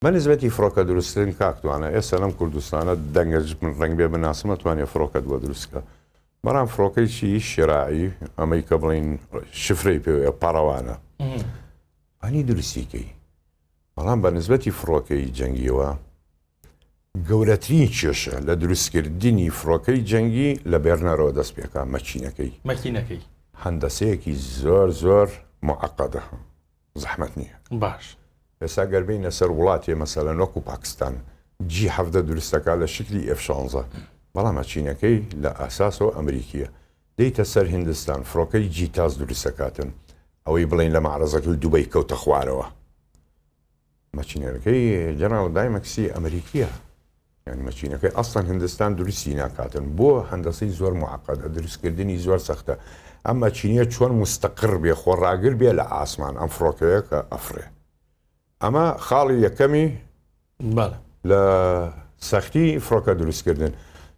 بەنسبەتی فڕۆکە دروستکردن کاکتوانە ئێستا لەم کوردستانە دەنگەج من ڕەنگ بێ بناسمە توانێت فڕۆکە دووە دروستکە بەڵام فڕۆکەیکی شێراعی ئەمەی کە بڵین شفرەی پێوەیە پاڕەوانە ئەنی دروستیکەی بەڵام بەنسبەتی فڕۆکەی جەنگیەوە گەورەترین کێشە لە دروستکردنی فڕۆکەی جەنگی لە بێرنەرەوە دەست پێکە مەکینەکەی هەندەسەیەکی زۆر معقەدە زەحمەت نییە باش ئێستا گەربەی لەسەر وڵاتێ مەسەلەن وەکو پاکستان G7 دروستەکە لە شکلی F16 بەڵام مەچینەکەی لە ئاساسەوە ئەمریکیە دەیتە سەر هندستان فڕۆکەی جیتاز دروستەکاتن ئەوەی بڵین لە معرەزەکە دووبەی کەوتە خوارەوە مەچینەکەی جەناڵ دایمەکسی ئەمریکیە یعنی مەچینەکەی ئەسڵەن هندستان دروستی ناکاتن بۆ هەندەسەی زۆر معقەدە دروستکردنی زۆر سەختە ئەم مەچینە چۆن مستەقر بێ خۆڕاگر بێ لە ئاسمان ئەم فڕۆکەیە کە ئەفرێ ئەمە خاڵی یەکەمی لە سەختی فڕۆکە دروستکردن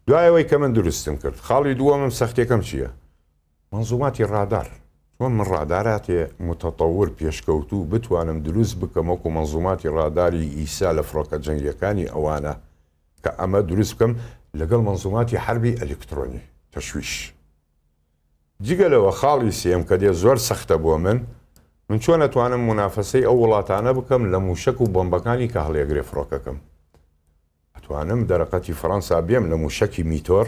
دوایەوەی کە من دروستم کرد خاڵی دووەمم سەختیەکەم چییە؟ منزوماتی ڕادار چۆن من ڕاداراتێ متەتەور پێشکەوتوو بتوانم دروست بکەم وەکو منزوماتی ڕاداری ئیسا لە فڕۆکە جەنگیەکانی ئەوانە کە ئەمە دروست بکەم لەگەڵ منزوماتی حربی ئەلکترۆنی تەشویش جگەلەوە خاڵی سێم کە دێ زۆر سەختە بۆ من چۆن ئەتوانم منافەسەی ئەو وڵاتانە بکەم لە موشک و بۆمبەکانی کە هەڵێگرێ فڕۆکەکەم ئەتوانم دەرەقەتی فەڕەنسا بێم لە موشکی میتۆر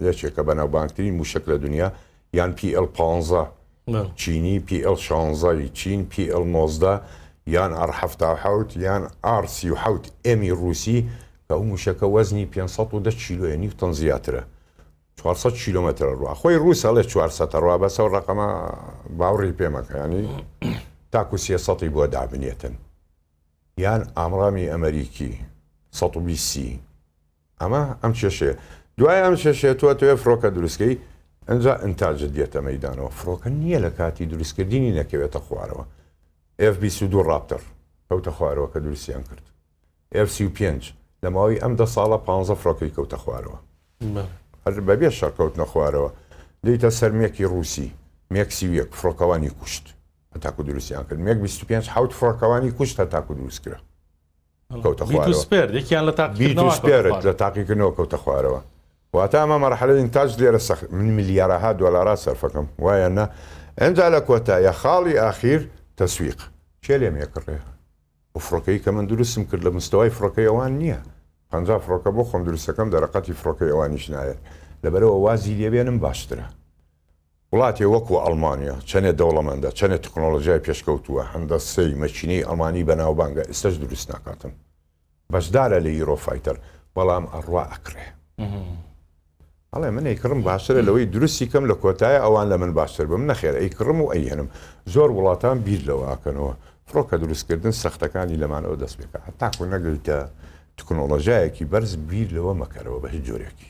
یەکێکە بەناوبانگترین موشک لە دنیا یان PL-15 چینی PL-16 چین PL-19 یان R-77 یان R-37 ئێمی رووسی کە ئەو موشەکە وەزنی 510 کیلۆیە نیوتن زیاترە 400 کیلۆمەتر ڕوا خۆی ڕووس هەڵێ 400 ڕوا بەسە و ڕقەمە باوڕی پێمەکە ینی تاکو 300 بۆ دابنێتن یان ئامڕامی ئەمریکی 120 ئەمە ئەم کێشەیە دوای ئەم کێشەیە توێ فڕۆکە دروستکەی ئەنجا ئینتاجت دێتە مەیدانەوە فڕۆکە نییە لە کاتی دروستکردنی نەکەوێتە خوارەوە F-22 ڕاپتەر کەوتە خوارەوە کە دروستیان کرد F-35 لە ماوەی ئەم 10 ساڵە 15 فڕۆکەی کەوتە خوارەوە بەبێ شەڕکەوتنە خوارەوە دەیتە سەر مێکی رووسی مێکسی فڕۆکەوانی کوشت هەتاکو دروستیان کرد مێک 25 حوت فڕۆکەوانی کوشت هەتاکو دروست کرا کەوتە خوارەوە لە تاقیکردنەوە کەوتە خوارەوە واتە ئەمە مەرحەلە ئینتاج لێرە سەخت من ملیارەها دۆلارە سەرفەکەم وایە نە ئەنجا لە کۆتایە خاڵی ئاخیر تەسویق چێ لێم یەکڕێ و فڕۆکەی کە من دروستم کرد لە مستەوای فڕۆکەی ئەوان نییە 50 فڕۆکە بۆ خۆم دروستەکەم دەرەقەتی فڕۆکەی ئەوانیش نایەت لەبەرەوە وازی لێبێنم باشترە وڵاتی وەکو ئەڵمانیا چەنێ دەوڵەمەندە چەنێ تەکنۆلۆژیای پێشکەوتووە هەندەسەی مەچینەی ئەڵمانی بەناوبانگە ئێستش دروست ناکاتن بەشدارە لە ئیرۆفایتەر بەڵام ئەڕوا ئەکرێ ئەڵێ من ئەیکڕم باشترە لەوەی درستی کەم لە کۆتایە ئەوان لە من باشتر بم نەخێر ئەیکڕم و ئەیهێنم زۆر وڵاتان بیر لەوە ئاکەنەوە فڕۆکە دروستکردن سەختەکانی لەمانەوە دەست پێکە هەتاکو نەگریتە تکنۆلۆژیایەکی بەرز بیر لەوە مەکەرەوە بە هیچ جۆرێکی